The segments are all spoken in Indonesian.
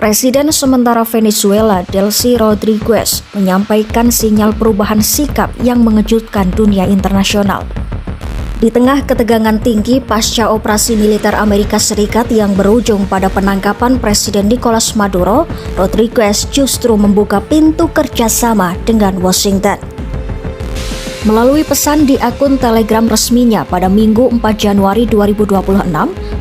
Presiden sementara Venezuela, Delcy Rodríguez, menyampaikan sinyal perubahan sikap yang mengejutkan dunia internasional. Di tengah ketegangan tinggi pasca operasi militer Amerika Serikat yang berujung pada penangkapan Presiden Nicolas Maduro, Rodríguez justru membuka pintu kerjasama dengan Washington. Melalui pesan di akun Telegram resminya pada Minggu 4 Januari 2026,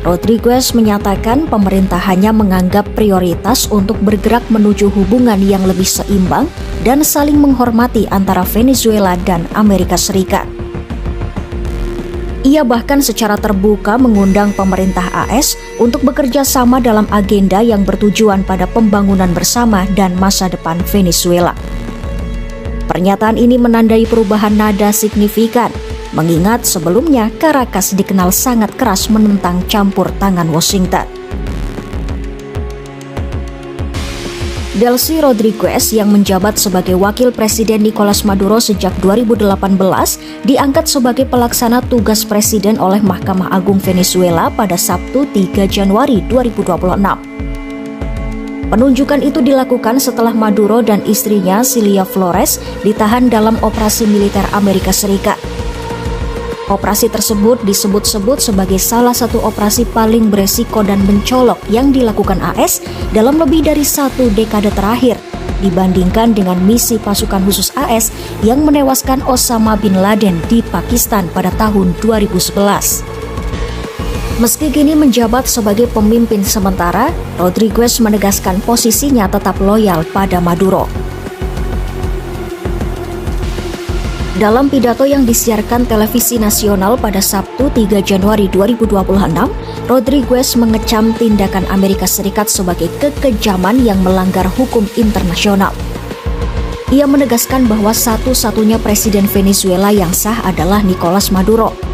Rodríguez menyatakan pemerintahannya menganggap prioritas untuk bergerak menuju hubungan yang lebih seimbang dan saling menghormati antara Venezuela dan Amerika Serikat. Ia bahkan secara terbuka mengundang pemerintah AS untuk bekerja sama dalam agenda yang bertujuan pada pembangunan bersama dan masa depan Venezuela. Pernyataan ini menandai perubahan nada signifikan, mengingat sebelumnya Caracas dikenal sangat keras menentang campur tangan Washington. Delcy Rodríguez yang menjabat sebagai wakil Presiden Nicolas Maduro sejak 2018 diangkat sebagai pelaksana tugas presiden oleh Mahkamah Agung Venezuela pada Sabtu 3 Januari 2026. Penunjukan itu dilakukan setelah Maduro dan istrinya Cilia Flores ditahan dalam operasi militer Amerika Serikat. Operasi tersebut disebut-sebut sebagai salah satu operasi paling beresiko dan mencolok yang dilakukan AS dalam lebih dari 1 dekade terakhir, dibandingkan dengan misi pasukan khusus AS yang menewaskan Osama bin Laden di Pakistan pada tahun 2011. Meski kini menjabat sebagai pemimpin sementara, Rodríguez menegaskan posisinya tetap loyal pada Maduro. Dalam pidato yang disiarkan televisi nasional pada Sabtu 3 Januari 2026, Rodríguez mengecam tindakan Amerika Serikat sebagai kekejaman yang melanggar hukum internasional. Ia menegaskan bahwa satu-satunya presiden Venezuela yang sah adalah Nicolas Maduro.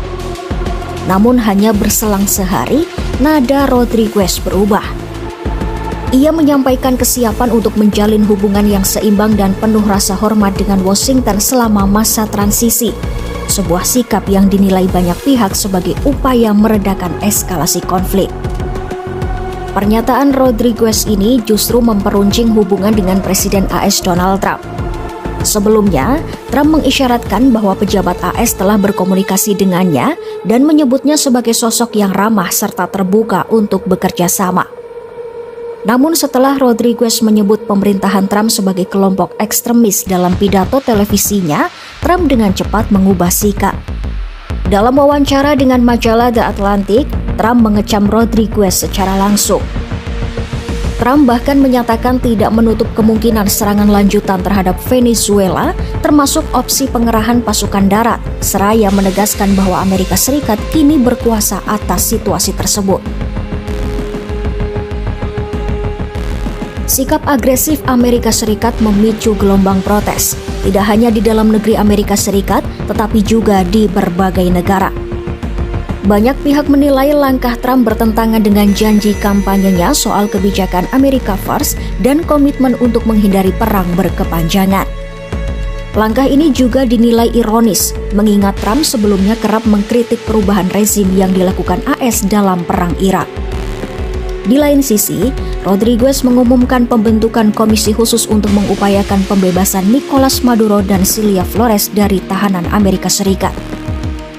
Namun hanya berselang sehari, nada Rodríguez berubah. Ia menyampaikan kesiapan untuk menjalin hubungan yang seimbang dan penuh rasa hormat dengan Washington selama masa transisi, sebuah sikap yang dinilai banyak pihak sebagai upaya meredakan eskalasi konflik. Pernyataan Rodríguez ini justru memperuncing hubungan dengan Presiden AS Donald Trump. Sebelumnya, Trump mengisyaratkan bahwa pejabat AS telah berkomunikasi dengannya dan menyebutnya sebagai sosok yang ramah serta terbuka untuk bekerja sama. Namun setelah Rodríguez menyebut pemerintahan Trump sebagai kelompok ekstremis dalam pidato televisinya, Trump dengan cepat mengubah sikap. Dalam wawancara dengan majalah The Atlantic, Trump mengecam Rodríguez secara langsung. Trump bahkan menyatakan tidak menutup kemungkinan serangan lanjutan terhadap Venezuela, termasuk opsi pengerahan pasukan darat, seraya menegaskan bahwa Amerika Serikat kini berkuasa atas situasi tersebut. Sikap agresif Amerika Serikat memicu gelombang protes, tidak hanya di dalam negeri Amerika Serikat, tetapi juga di berbagai negara. Banyak pihak menilai langkah Trump bertentangan dengan janji kampanyenya soal kebijakan America First dan komitmen untuk menghindari perang berkepanjangan. Langkah ini juga dinilai ironis, mengingat Trump sebelumnya kerap mengkritik perubahan rezim yang dilakukan AS dalam perang Irak. Di lain sisi, Rodríguez mengumumkan pembentukan komisi khusus untuk mengupayakan pembebasan Nicolas Maduro dan Cilia Flores dari tahanan Amerika Serikat.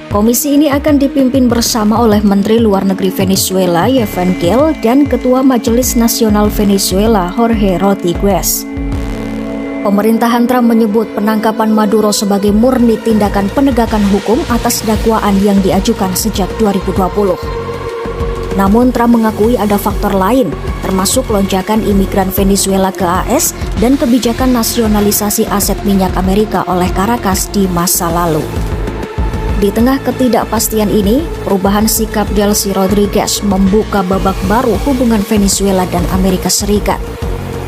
Komisi ini akan dipimpin bersama oleh Menteri Luar Negeri Venezuela, Yevhen Gil, dan Ketua Majelis Nasional Venezuela, Jorge Rodríguez. Pemerintahan Trump menyebut penangkapan Maduro sebagai murni tindakan penegakan hukum atas dakwaan yang diajukan sejak 2020. Namun Trump mengakui ada faktor lain, termasuk lonjakan imigran Venezuela ke AS dan kebijakan nasionalisasi aset minyak Amerika oleh Caracas di masa lalu. Di tengah ketidakpastian ini, perubahan sikap Delcy Rodríguez membuka babak baru hubungan Venezuela dan Amerika Serikat,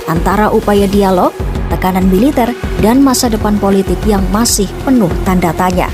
antara upaya dialog, tekanan militer, dan masa depan politik yang masih penuh tanda tanya.